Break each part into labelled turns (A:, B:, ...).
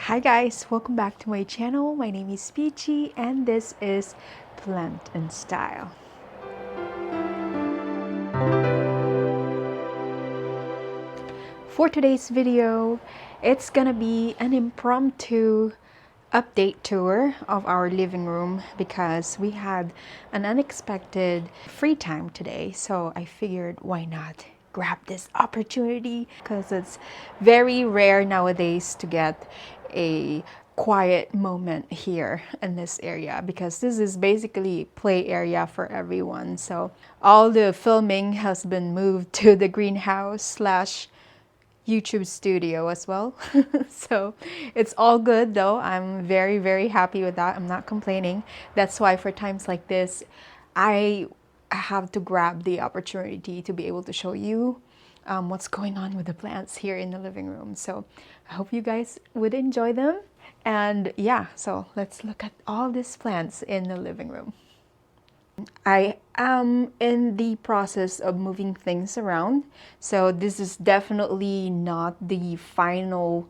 A: Hi guys, welcome back to my channel. My name is Peachy and this is Plant and Style. For today's video, it's gonna be an impromptu update tour of our living room because we had an unexpected free time today, so I figured why not grab this opportunity because it's very rare nowadays to get a quiet moment here in this area because this is basically play area for everyone. So all the filming has been moved to the greenhouse slash YouTube studio as well. So it's all good though. I'm very happy with that. I'm not complaining. That's why for times like this, I have to grab the opportunity to be able to show you what's going on with the plants here in the living room. So I hope you guys would enjoy them. And yeah, so let's look at all these plants in the living room. I am in the process of moving things around, so this is definitely not the final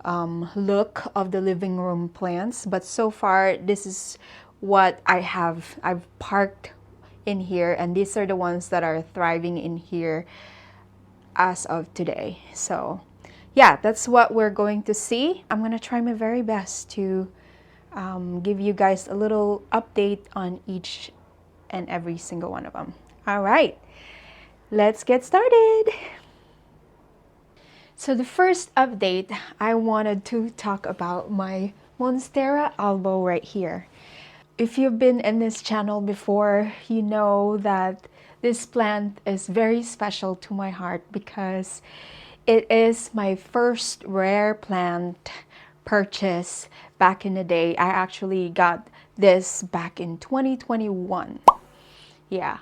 A: look of the living room plants, but so far this is what I've parked in here, and these are the ones that are thriving in here as of today. So yeah, that's what we're going to see. I'm gonna try my very best to give you guys a little update on each and every single one of them. All right, let's get started. So the first update, I wanted to talk about my Monstera albo right here. If you've been in this channel before, you know that this plant is very special to my heart because it is my first rare plant purchase back in the day. I actually got this back in 2021. Yeah,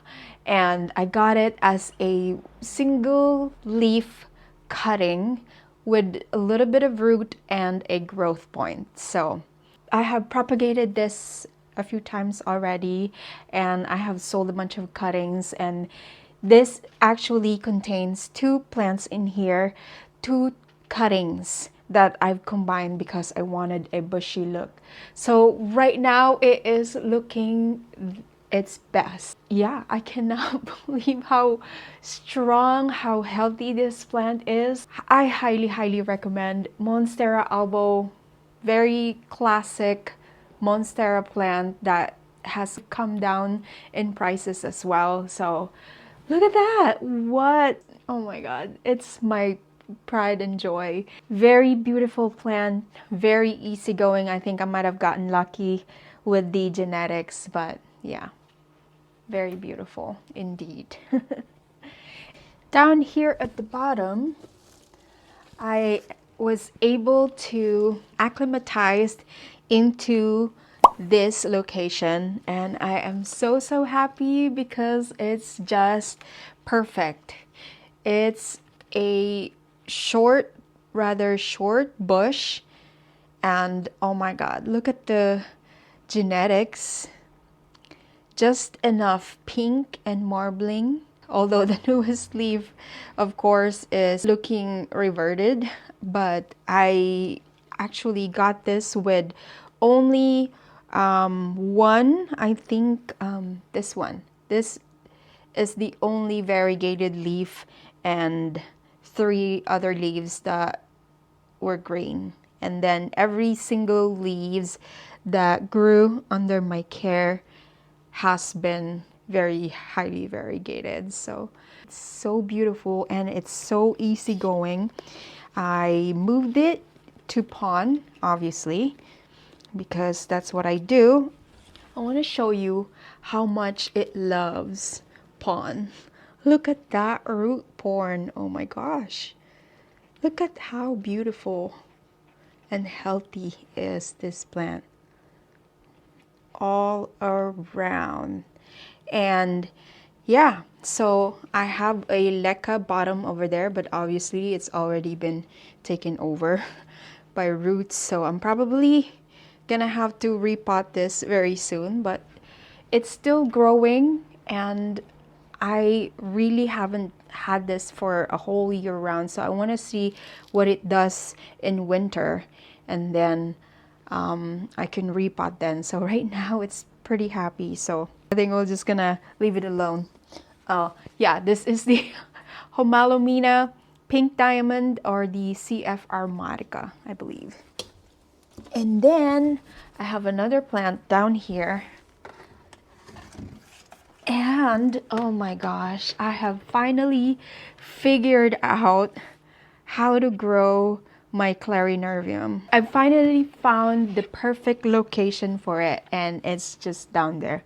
A: and I got it as a single leaf cutting with a little bit of root and a growth point. So I have propagated this a few times already, and I have sold a bunch of cuttings, and this actually contains two plants in here, two cuttings that I've combined because I wanted a bushy look. So right now it is looking its best. Yeah, I cannot believe how strong, how healthy this plant is. I highly recommend Monstera albo. Very classic Monstera plant that has come down in prices as well. So look at that. What? Oh my god, it's my pride and joy. Very beautiful plant, very easygoing. I think I might have gotten lucky with the genetics, but yeah, very beautiful indeed. Down here at the bottom, I was able to acclimatize into this location, and I am so happy because it's just perfect. It's a rather short bush, and oh my god, look at the genetics. Just enough pink and marbling, although the newest leaf of course is looking reverted, but I actually got this with only one, I think this one. This is the only variegated leaf and three other leaves that were green, and then every single leaves that grew under my care has been very highly variegated. So it's so beautiful and it's so easygoing. I moved it to pond, obviously, because that's what I do. I want to show you how much it loves pond. Look at that root porn. Oh my gosh. Look at how beautiful and healthy is this plant all around. And yeah, so I have a leca bottom over there, but obviously it's already been taken over by roots, so I'm probably gonna have to repot this very soon, but it's still growing, and I really haven't had this for a whole year round, so I want to see what it does in winter. and then I can repot then. So right now it's pretty happy. So I think we're just gonna leave it alone. Oh yeah, this is the Homalomena Pink Diamond, or the CF Aromatica, I believe. And then I have another plant down here. And oh my gosh, I have finally figured out how to grow my Clarinervium. I finally found the perfect location for it, and it's just down there,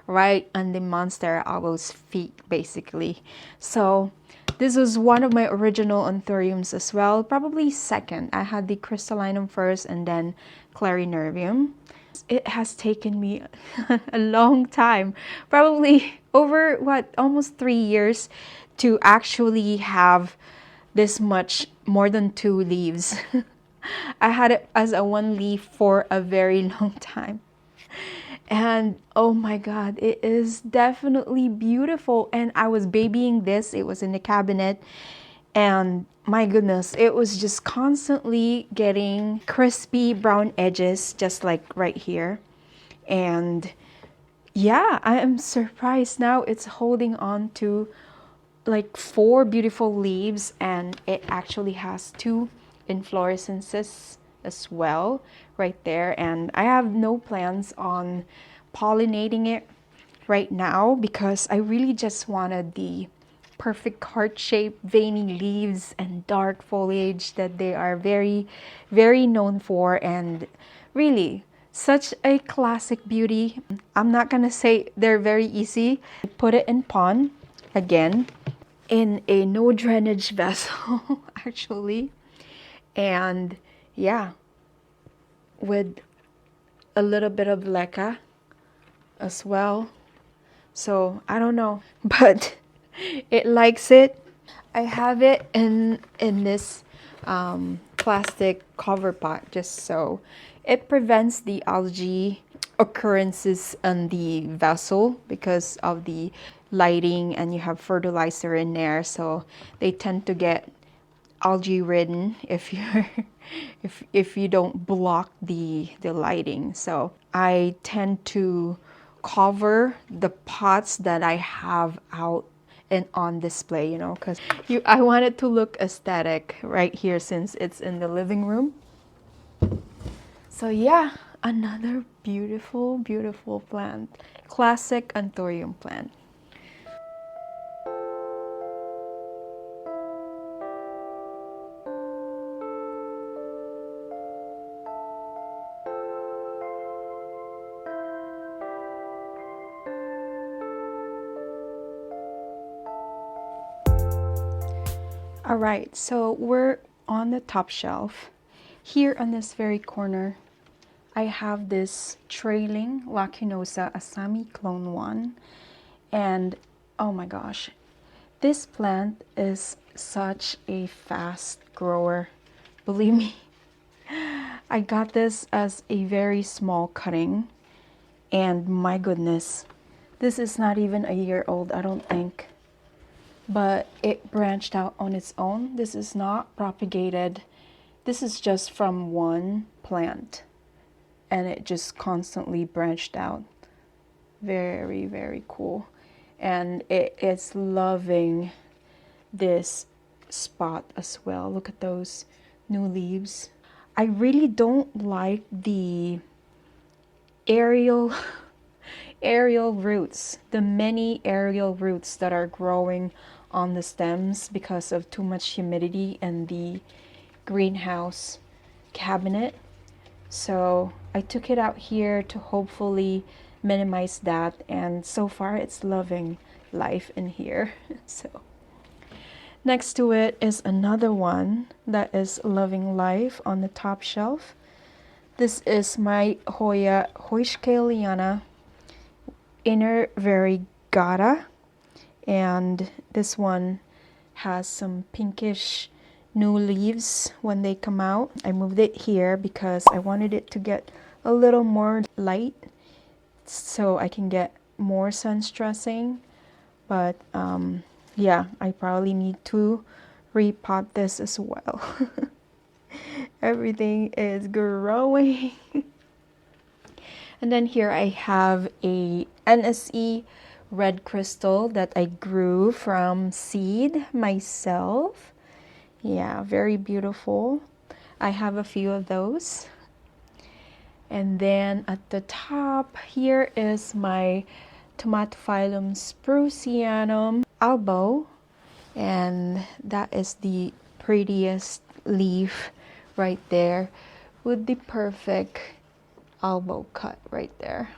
A: right on the Monstera albo's feet, basically. So this was one of my original Anthuriums as well, probably second. I had the crystallinum first and then Clarinervium. It has taken me a long time, probably over what, almost 3 years, to actually have this much, more than 2 leaves. I had it as a 1 leaf for a very long time. And oh my god, it is definitely beautiful. And I was babying this, it was in the cabinet, and my goodness, it was just constantly getting crispy brown edges, just like right here. And yeah, I am surprised now it's holding on to like 4 beautiful leaves, and it actually has 2 inflorescences as well right there. And I have no plans on pollinating it right now because I really just wanted the perfect heart-shaped veiny leaves and dark foliage that they are very, very known for, and really such a classic beauty. I'm not gonna say they're very easy. Put it in pond again, in a no drainage vessel actually, and yeah, with a little bit of leca as well. So I don't know, but it likes it. I have it in this plastic cover pot, just so it prevents the algae occurrences in the vessel because of the lighting, and you have fertilizer in there, so they tend to get algae ridden if you're if you don't block the lighting. So I tend to cover the pots that I have out and on display, you know, because I want it to look aesthetic right here since it's in the living room. So yeah, another beautiful, beautiful plant. Classic Anthurium plant. All right, so we're on the top shelf. Here on this very corner, I have this trailing Lacunosa Asami Clone 1. And oh my gosh, this plant is such a fast grower. Believe me, I got this as a very small cutting. And my goodness, this is not even a year old, I don't think. But it branched out on its own. This is not propagated. This is just from one plant, and it just constantly branched out. Very, very cool. And it's loving this spot as well. Look at those new leaves. I really don't like the aerial aerial roots, the many aerial roots that are growing on the stems because of too much humidity in the greenhouse cabinet. So I took it out here to hopefully minimize that, and so far it's loving life in here. So next to it is another one that is loving life on the top shelf. This is my Hoya Hoyskaliana inner Variegata, and this one has some pinkish new leaves when they come out. I moved it here because I wanted it to get a little more light so I can get more sun stressing. But yeah, I probably need to repot this as well. Everything is growing. And then here I have a NSE red crystal that I grew from seed myself. Yeah, very beautiful. I have a few of those. And then at the top here is my Tomatophyllum sprucianum albo, and that is the prettiest leaf right there with the perfect albo cut right there.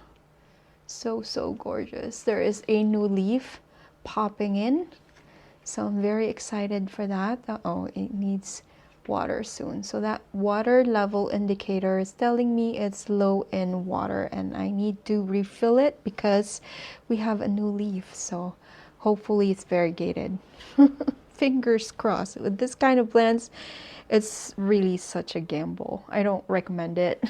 A: So gorgeous. There is a new leaf popping in, so I'm very excited for that. Oh, it needs water soon, so that water level indicator is telling me it's low in water and I need to refill it because we have a new leaf, so hopefully it's variegated. Fingers crossed. With this kind of plants, it's really such a gamble. I don't recommend it.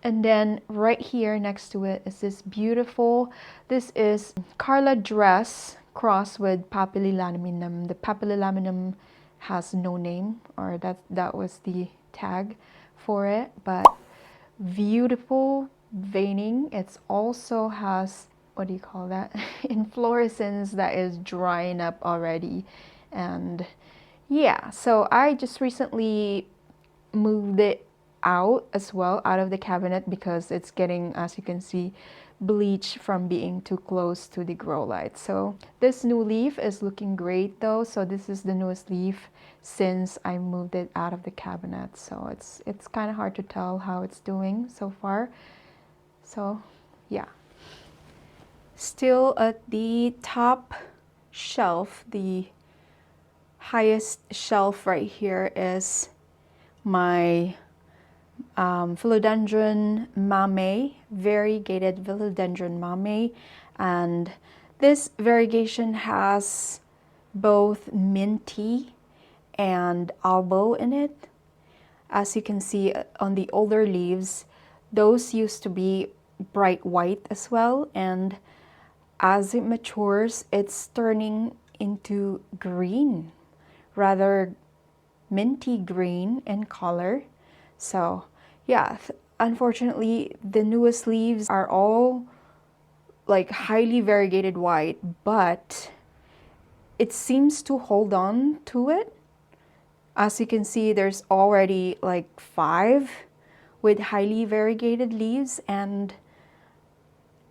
A: And then right here next to it is this beautiful, this is Carla dress crossed with papillilaminum. The papillilaminum has no name, or that was the tag for it, but beautiful veining. It also has, what do you call that? Inflorescence that is drying up already. And yeah, so I just recently moved it out as well, out of the cabinet, because it's getting, as you can see, bleached from being too close to the grow light. So this new leaf is looking great though. So this is the newest leaf since I moved it out of the cabinet. So it's kind of hard to tell how it's doing so far. So yeah. Still at the top shelf, the highest shelf right here is my philodendron mame, variegated philodendron mame, and this variegation has both minty and albo in it. As you can see on the older leaves, those used to be bright white as well, and as it matures, it's turning into green, rather minty green in color. So yeah, unfortunately the newest leaves are all like highly variegated white, but it seems to hold on to it. As you can see, there's already like 5 with highly variegated leaves, and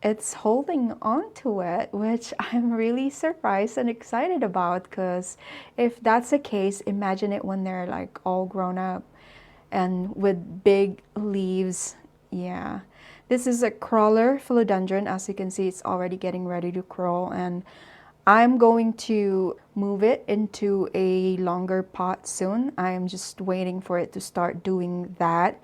A: it's holding on to it, which I'm really surprised and excited about, because if that's the case, imagine it when they're like all grown up and with big leaves. Yeah, this is a crawler philodendron. As you can see, it's already getting ready to crawl, and I'm going to move it into a longer pot soon. I am just waiting for it to start doing that,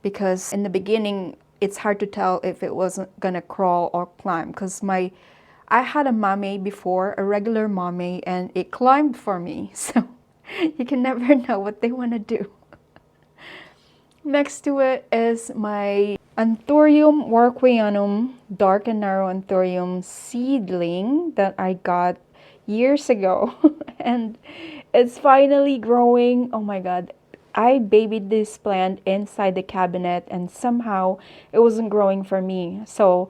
A: because in the beginning it's hard to tell if it wasn't gonna crawl or climb, because I had a mame before, a regular mame, and it climbed for me. So you can never know what they want to do. Next to it is my Anthurium warquianum, dark and narrow Anthurium seedling that I got years ago. And it's finally growing. Oh my god. I babied this plant inside the cabinet and somehow it wasn't growing for me. So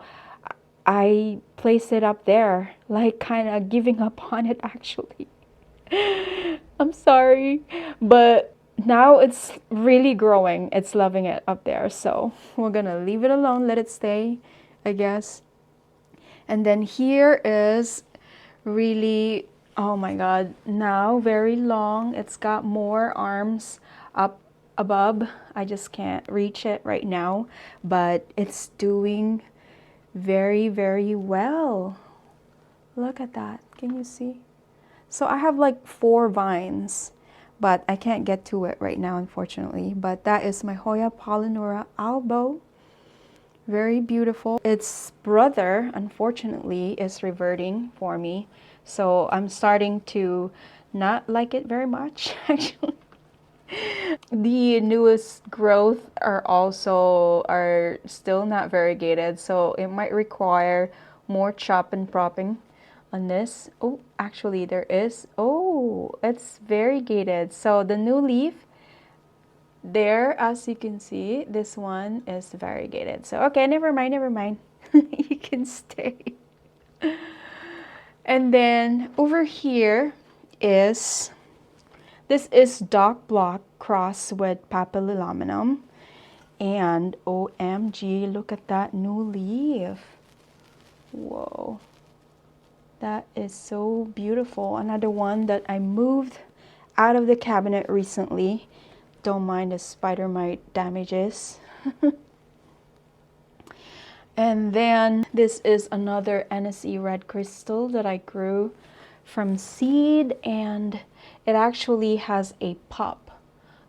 A: I placed it up there, like kind of giving up on it actually. I'm sorry, but now it's really growing. It's loving it up there. So we're gonna leave it alone, let it stay, I guess. And then here is really, oh my god, now very long. It's got more arms up above. I just can't reach it right now, but it's doing very well. Look at that. Can you see? So I have like 4 vines, but I can't get to it right now, unfortunately. But that is my Hoya pollinura albo. Very beautiful. Its brother, unfortunately, is reverting for me. So I'm starting to not like it very much, actually. The newest growth are still not variegated, so it might require more chop and propping on this. Oh, actually there is. Oh, it's variegated. So the new leaf there, as you can see, this one is variegated. So, okay, never mind, never mind. You can stay. And then over here is, this is Dock Block cross with Papillilaminum. And OMG, look at that new leaf. Whoa. That is so beautiful. Another one that I moved out of the cabinet recently. Don't mind the spider mite damages. And then this is another NSE red crystal that I grew from seed, and it actually has a pop.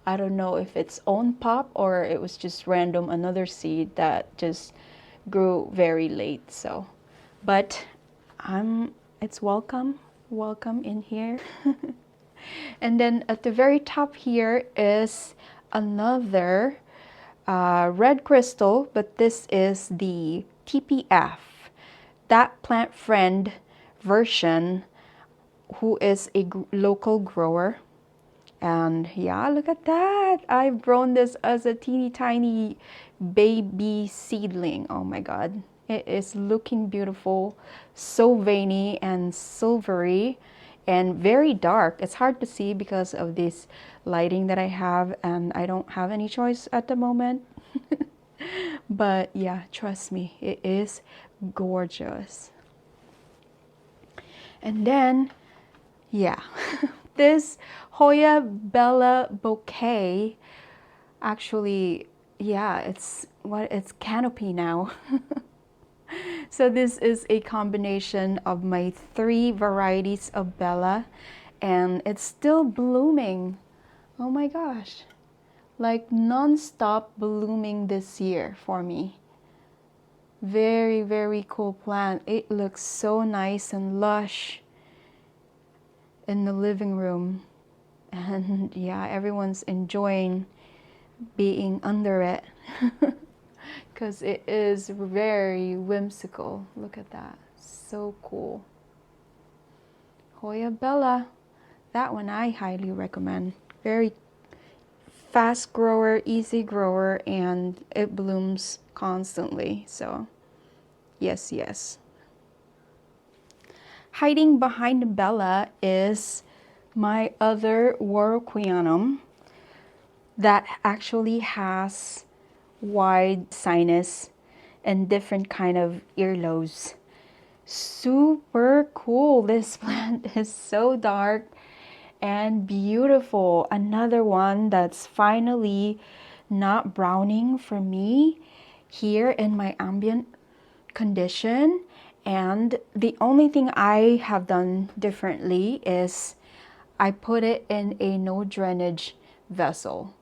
A: I don't know if it's own pop or it was just random, another seed that just grew very late. So, but it's welcome in here. And then at the very top here is another red crystal, but this is the TPF, that plant friend version, who is a local grower. And yeah, look at that. I've grown this as a teeny tiny baby seedling. Oh my God. It is looking beautiful, so veiny and silvery and very dark. It's hard to see because of this lighting that I have, and I don't have any choice at the moment. But yeah, trust me, it is gorgeous. And then, yeah, this Hoya Bella bouquet, actually, yeah, it's canopy now. So this is a combination of my 3 varieties of Bella, and it's still blooming. Oh my gosh, like non-stop blooming this year for me. Very, very cool plant. It looks so nice and lush in the living room, and yeah, everyone's enjoying being under it. Because it is very whimsical. Look at that. So cool. Hoya Bella. That one I highly recommend. Very fast grower, easy grower, and it blooms constantly. So, yes, yes. Hiding behind the Bella is my other Warocqueanum that actually has wide sinus and different kind of earlobes. Super cool. This plant is so dark and beautiful. Another one that's finally not browning for me here in my ambient condition. And the only thing I have done differently is I put it in a no drainage vessel.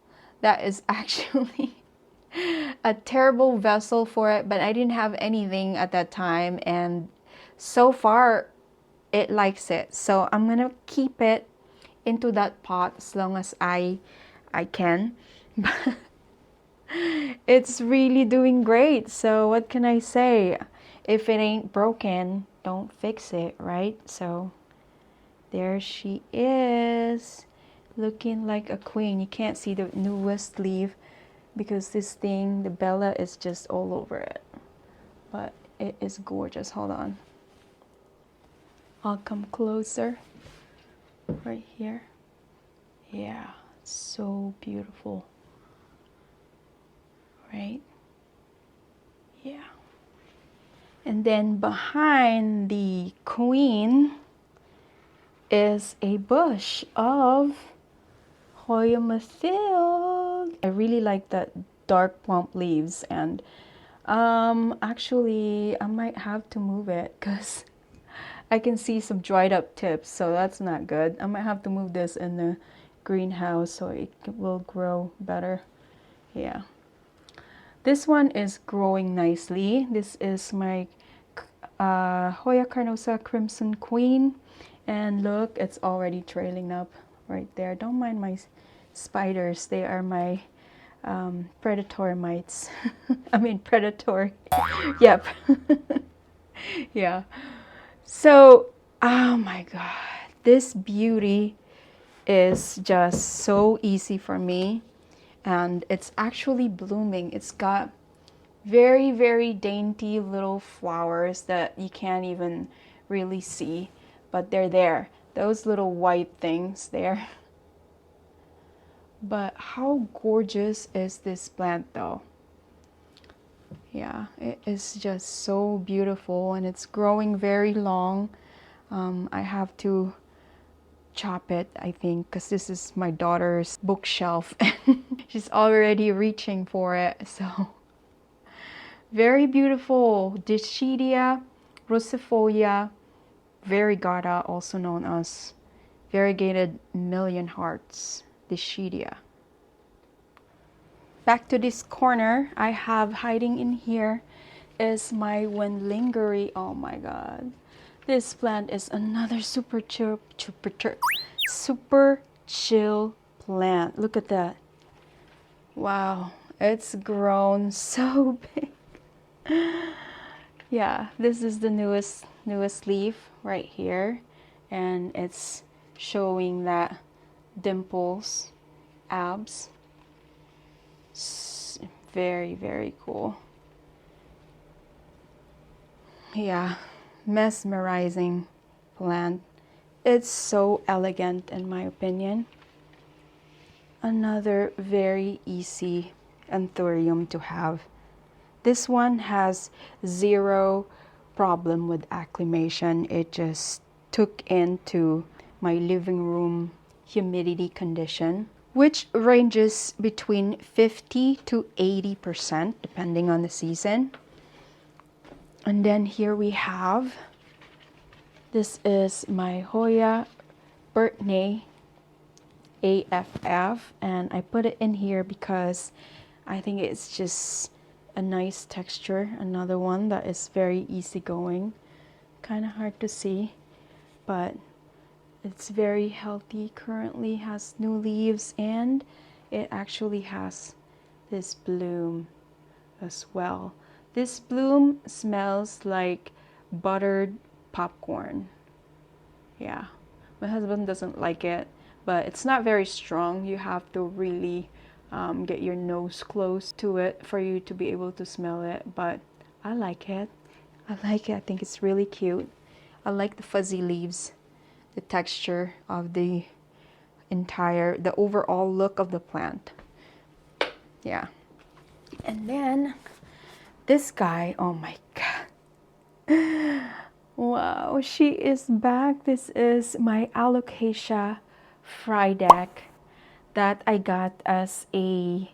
A: That is actually a terrible vessel for it, but I didn't have anything at that time, and so far it likes it. So I'm gonna keep it into that pot as long as I can. It's really doing great. So what can I say? If it ain't broken, don't fix it, right? So there she is, looking like a queen. You can't see the newest leaf because this thing, the Bella, is just all over it. But it is gorgeous. Hold on. I'll come closer. Right here. Yeah, so beautiful. Right? Yeah. And then behind the queen is a bush of Hoya Mathilde. I really like that dark plump leaves, and actually I might have to move it because I can see some dried up tips, so that's not good. I might have to move this in the greenhouse so it will grow better. Yeah. This one is growing nicely. This is my Hoya carnosa Crimson Queen. And look, it's already trailing up right there. Don't mind my spiders. They are my predatory mites. I mean predatory. Yep. Yeah. So, oh my God. This beauty is just so easy for me. and it's actually blooming. It's got very, very dainty little flowers that you can't even really see, but they're there. Those little white things there. But how gorgeous is this plant though? Yeah, it is just so beautiful, and it's growing very long. I have to chop it, I think, because this is my daughter's bookshelf and she's already reaching for it. So very beautiful. Dischidia rucifolia variegata, also known as variegated million hearts. Dischidia. Back to this corner, I have hiding in here is my Wendlingeri. Oh my god. This plant is another super chill plant. Look at that. Wow, it's grown so big. Yeah, this is the newest leaf right here, and it's showing that dimples, abs. Very, very cool. Yeah, mesmerizing plant. It's so elegant in my opinion. Another very easy Anthurium to have. This one has zero problem with acclimation. It just took into my living room humidity condition, which ranges between 50 to 80% depending on the season. And then here we have, this is my Hoya Burtney AFF, and I put it in here because I think it's just a nice texture. Another one that is very easygoing. Kind of hard to see, but it's very healthy. Currently has new leaves, and it actually has this bloom as well. This bloom smells like buttered popcorn. Yeah, my husband doesn't like it, but it's not very strong. You have to really get your nose close to it for you to be able to smell it, but I like it. I like it. I think it's really cute. I like the fuzzy leaves, the texture of the overall look of the plant. Yeah. And then this guy, oh my god. Wow, she is back. This is my Alocasia frydek that I got as a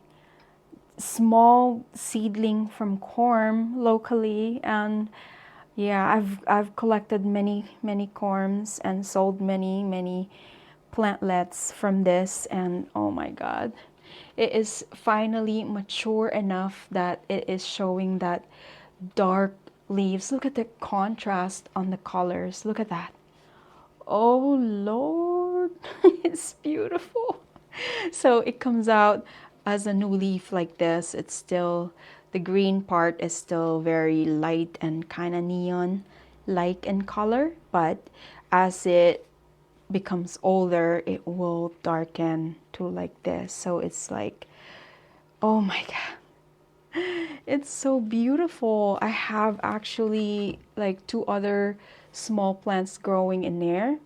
A: small seedling from corm locally, and yeah, I've collected many corms and sold many plantlets from this, and oh my god, it is finally mature enough that it is showing that dark leaves. Look at the contrast on the colors. Look at that. Oh Lord, it's beautiful. So it comes out as a new leaf like this. It's still, the green part is still very light and kind of neon like in color, but as it becomes older it will darken to like this. So it's like, oh my god, it's so beautiful. I have actually like 2 other small plants growing in there,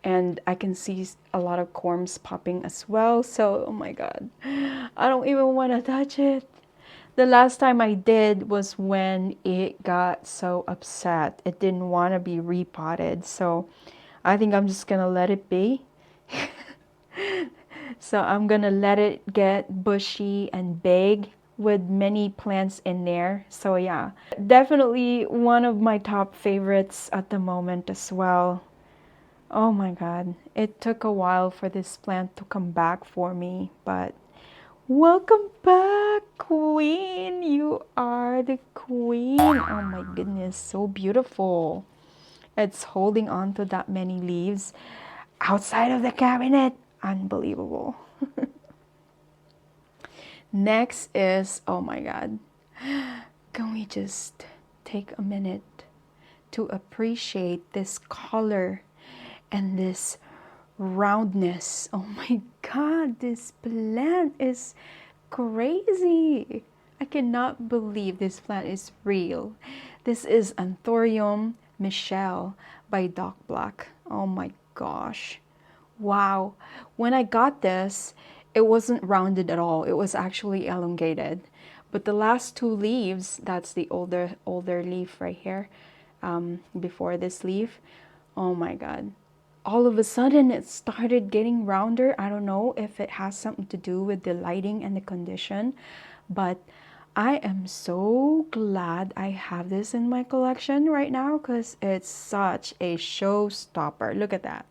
A: and I can see a lot of corms popping as well. So oh my god, I don't even want to touch it. The last time I did was when it got so upset. It didn't want to be repotted. So I think I'm just gonna let it be. So I'm gonna let it get bushy and big with many plants in there. So yeah, definitely one of my top favorites at the moment as well. Oh my god, it took a while for this plant to come back for me, but welcome back, queen. You are the queen. Oh my goodness, so beautiful. It's holding on to that many leaves outside of the cabinet. Unbelievable. Next is, oh my god, can we just take a minute to appreciate this color and this roundness? Oh my god, this plant is crazy. I cannot believe this plant is real. This is Anthurium Michelle by Doc Black. Oh my gosh. Wow. When I got this, it wasn't rounded at all. It was actually elongated. But the last two leaves, that's the older leaf right here, before this leaf, oh my god. All of a sudden it started getting rounder. I don't know if it has something to do with the lighting and the condition, but I am so glad I have this in my collection right now because it's such a showstopper. Look at that.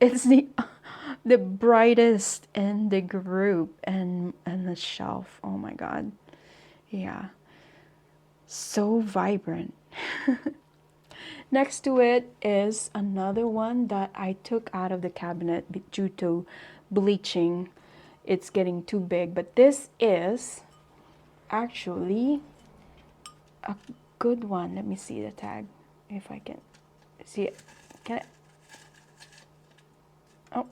A: It's the brightest in the group and the shelf. Oh my god. Yeah. So vibrant. Next to it is another one that I took out of the cabinet due to bleaching. It's getting too big, but this is actually a good one. Let me see the tag if I can see it. Can I? Oh.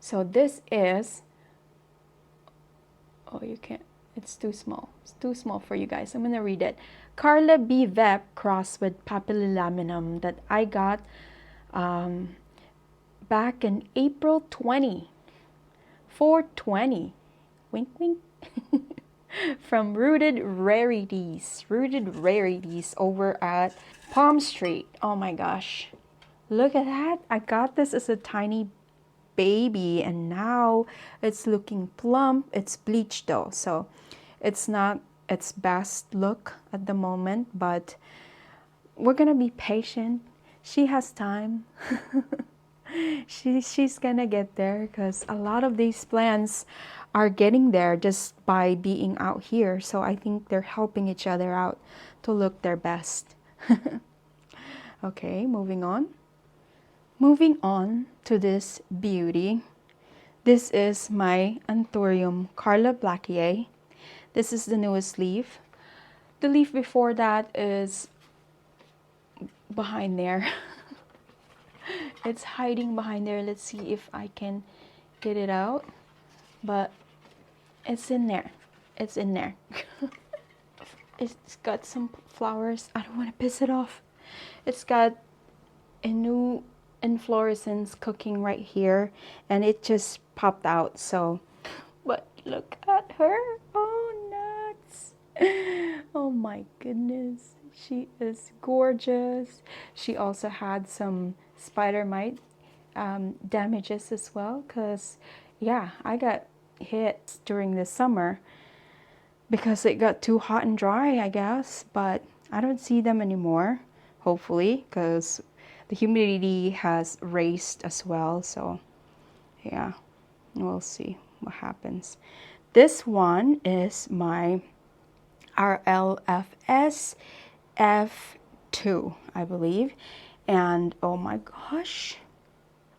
A: So this is, oh, you can't. It's too small. It's too small for you guys. I'm gonna read it. Carla B. Vep crossed with papillilaminum that I got back in April 20, 420. Wink, wink. From Rooted Rarities over at Palm Street. Oh my gosh. Look at that. I got this as a tiny baby and now it's looking plump. It's bleached though, so it's not its best look at the moment, but we're gonna be patient. She has time. She's gonna get there because a lot of these plants are getting there just by being out here, so I think they're helping each other out to look their best. Okay, moving on to this beauty. This is my Anthurium Carla Blackier. This is the newest leaf. The leaf before that is behind there. It's hiding behind there. Let's see if I can get it out. But it's in there. It's in there. It's got some flowers. I don't want to piss it off. It's got a new inflorescence cooking right here. And it just popped out. So, but look at her. Oh, nuts. Oh my goodness. She is gorgeous. She also had some spider mite damages as well because, yeah, I got hit during the summer because it got too hot and dry, I guess, but I don't see them anymore, hopefully, because the humidity has raised as well. So yeah, we'll see what happens. This one is my RLFS F2, I believe. And oh my gosh,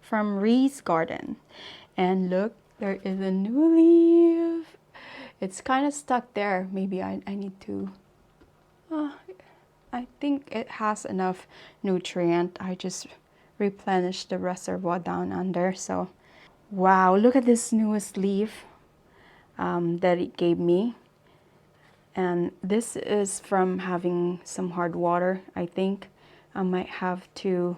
A: from Ree's Garden. And look, there is a new leaf. It's kind of stuck there. Maybe I need to, I think it has enough nutrient. I just replenished the reservoir down under. So, wow, look at this newest leaf that it gave me. And this is from having some hard water, I think. I might have to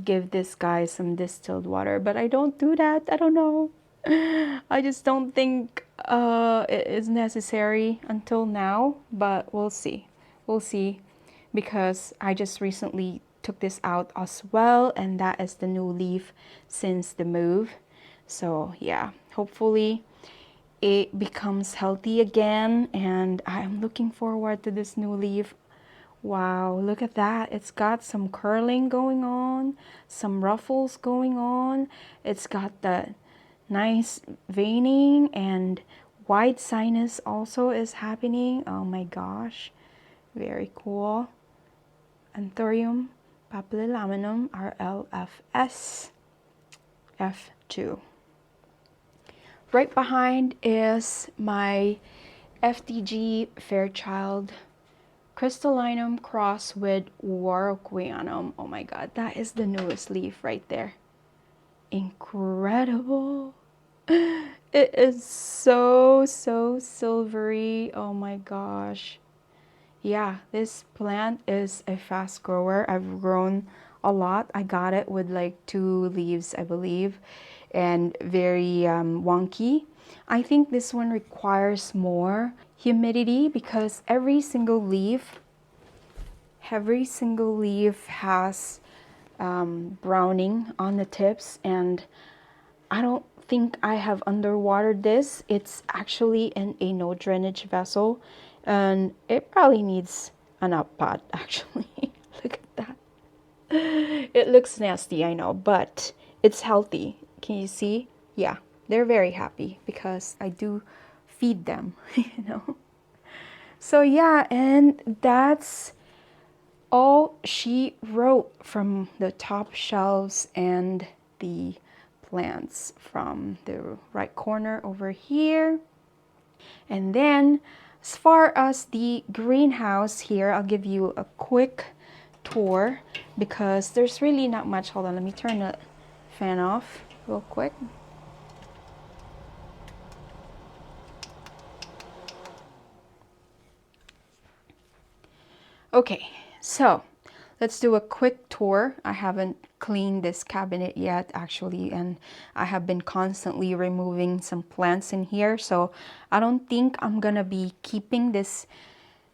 A: give this guy some distilled water, but I don't do that. I don't know. I just don't think it is necessary until now, but we'll see. We'll see, because I just recently took this out as well, and that is the new leaf since the move. So yeah, hopefully it becomes healthy again, and I'm looking forward to this new leaf. Wow, look at that. It's got some curling going on, some ruffles going on. It's got the nice veining, and wide sinus also is happening. Oh my gosh, very cool. Anthurium papillilaminum RLFS F2. Right behind is my FTG Fairchild Crystallinum cross with Warocqueanum. Oh my god, that is the newest leaf right there. Incredible. It is so, so silvery. Oh my gosh. Yeah, this plant is a fast grower. I've grown a lot. I got it with like 2 leaves, I believe, and very wonky. I think this one requires more humidity because every single leaf has browning on the tips, and I don't think I have underwatered this. It's actually in a no drainage vessel, and it probably needs an up pot actually. Look at that. It looks nasty, I know, but it's healthy. Can you see? Yeah, they're very happy because I do feed them, you know. So yeah, and that's all she wrote from the top shelves and the plants from the right corner over here. And then as far as the greenhouse here, I'll give you a quick tour because there's really not much. Hold on, let me turn the fan off real quick. Okay, so let's do a quick tour. I haven't cleaned this cabinet yet actually, and I have been constantly removing some plants in here, so I don't think I'm gonna be keeping this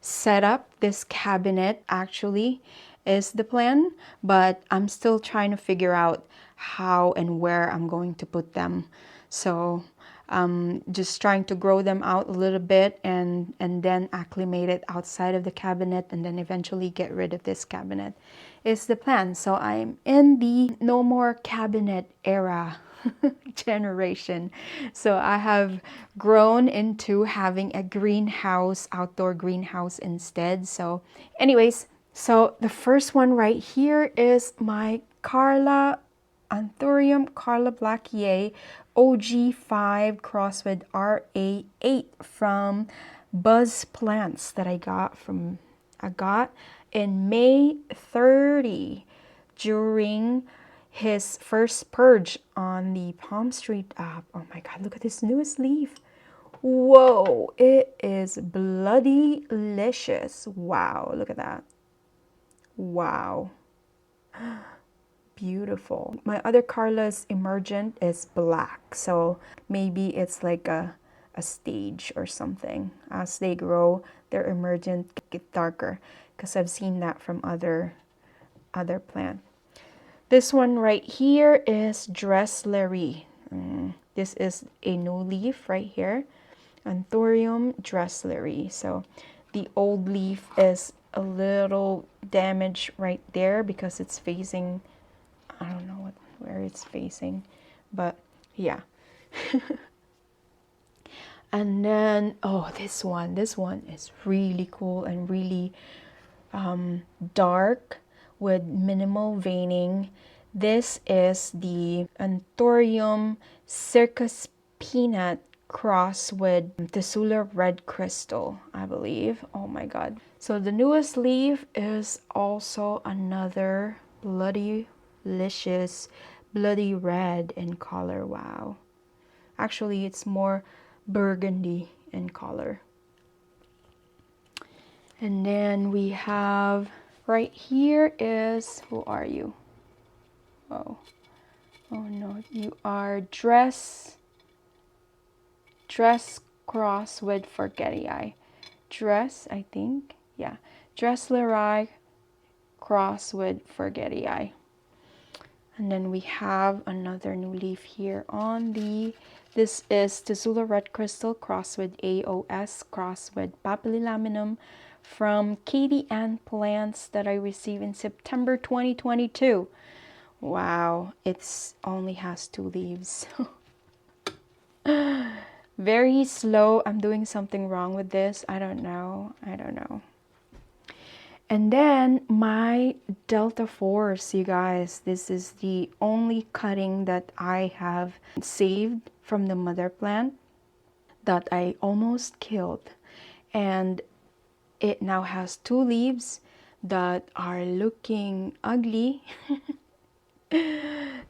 A: setup. This cabinet actually is the plan, but I'm still trying to figure out how and where I'm going to put them. So just trying to grow them out a little bit and then acclimate it outside of the cabinet, and then eventually get rid of this cabinet is the plan. So I'm in the no more cabinet era generation. So I have grown into having a greenhouse, outdoor greenhouse instead. So anyways, so the first one right here is my Anthurium Carla Blackier OG5 crossed with RA8 from Buzz Plants that I got in May 30 during his first purge on the Palm Street app. Oh my god, look at this newest leaf. Whoa, it is bloody delicious. Wow, look at that. Wow. Beautiful. My other Carla's Emergent is black, so maybe it's like a stage or something. As they grow, their emergent get darker, because I've seen that from other plants. This one right here is Dresslery. This is a new leaf right here. Anthurium Dresslery. So the old leaf is a little damaged right there because it's facing, I don't know where it's facing, but yeah. And then, oh, this one is really cool and really dark with minimal veining. This is the Anthurium Circus Peanut cross with Tesula Red Crystal, I believe. Oh my god. So the newest leaf is also another bloody delicious bloody red in color. Wow. Actually, it's more burgundy in color. And then we have right here is, who are you? Oh no, you are dress cross with forgetty eye. Dress, I think, yeah. Dresslery cross with forgetty eye. And then we have another new leaf here on this is Tesula Red Crystal cross with AOS cross with Papillilaminum from Katie Ann Plants that I received in September 2022. Wow, it only has 2 leaves. Very slow. I'm doing something wrong with this. I don't know. And then my Delta Force, you guys, this is the only cutting that I have saved from the mother plant that I almost killed. And it now has 2 leaves that are looking ugly.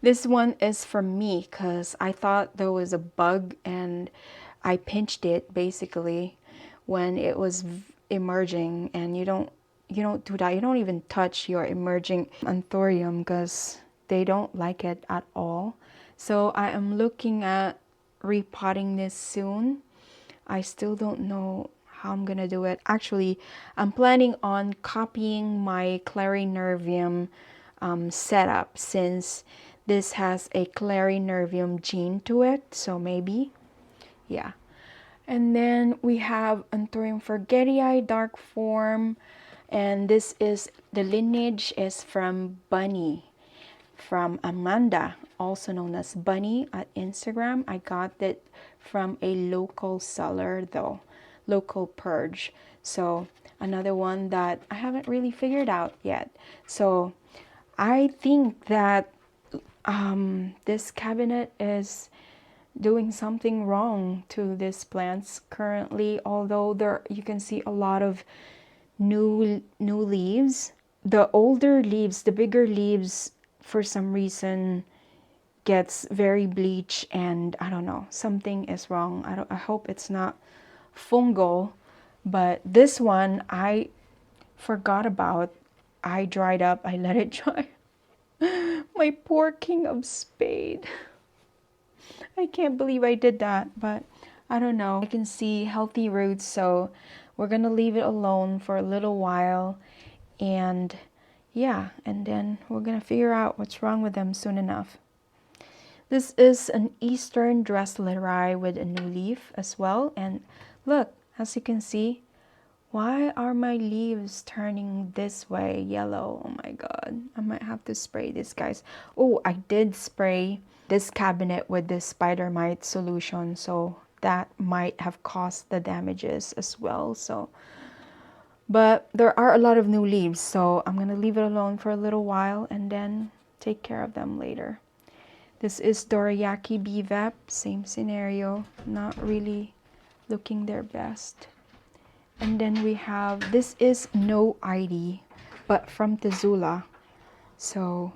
A: This one is from me because I thought there was a bug and I pinched it basically when it was emerging, and you don't do that. You don't even touch your emerging Anthurium because they don't like it at all. So I am looking at repotting this soon. I still don't know how I'm gonna do it. Actually, I'm planning on copying my Clarinervium setup, since this has a Clarinervium gene to it, so maybe, yeah. And then we have Anthurium forgetii dark form, and this is, the lineage is from Bunny, from Amanda, also known as Bunny at Instagram. I got it from a local seller though, local purge. So another one that I haven't really figured out yet. So I think that this cabinet is doing something wrong to these plants currently, although there you can see a lot of new leaves. The older leaves, the bigger leaves, for some reason gets very bleached, and I don't know, something is wrong. I hope it's not fungal, but this one I forgot about. I dried up, I let it dry. My poor king of spade. I can't believe I did that, but I don't know. I can see healthy roots, so we're gonna leave it alone for a little while, and yeah, and then we're gonna figure out what's wrong with them soon enough. This is an Eastern Dressleri with a new leaf as well, and look, as you can see, why are my leaves turning this way yellow? Oh my god, I might have to spray this, guys. Oh, I did spray this cabinet with this spider mite solution, so that might have caused the damages as well. So, but there are a lot of new leaves, so I'm gonna leave it alone for a little while and then take care of them later. This is Dorayaki BVEP, same scenario, not really looking their best. And then we have, this is no ID, but from Tezula. So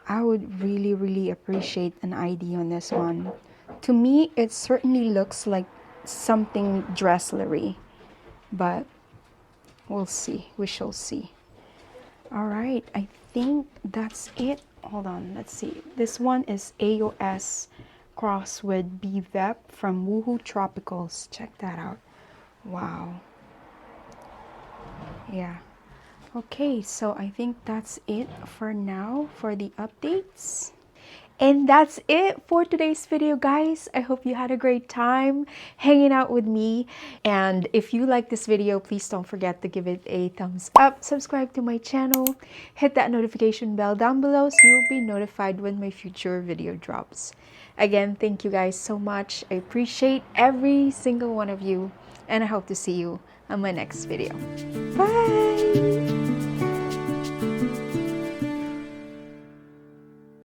A: I would really appreciate an ID on this one. To me, it certainly looks like something Dresslery, but we'll see. We shall see. All right, I think that's it. Hold on, let's see. This one is AOS cross with BVEP from Woohoo Tropicals. Check that out. Wow. Yeah. Okay, so I think that's it for now for the updates. And that's it for today's video, guys. I hope you had a great time hanging out with me. And if you like this video, please don't forget to give it a thumbs up, subscribe to my channel, hit that notification bell down below so you'll be notified when my future video drops. Again, thank you guys so much. I appreciate every single one of you, and I hope to see you on my next video. Bye!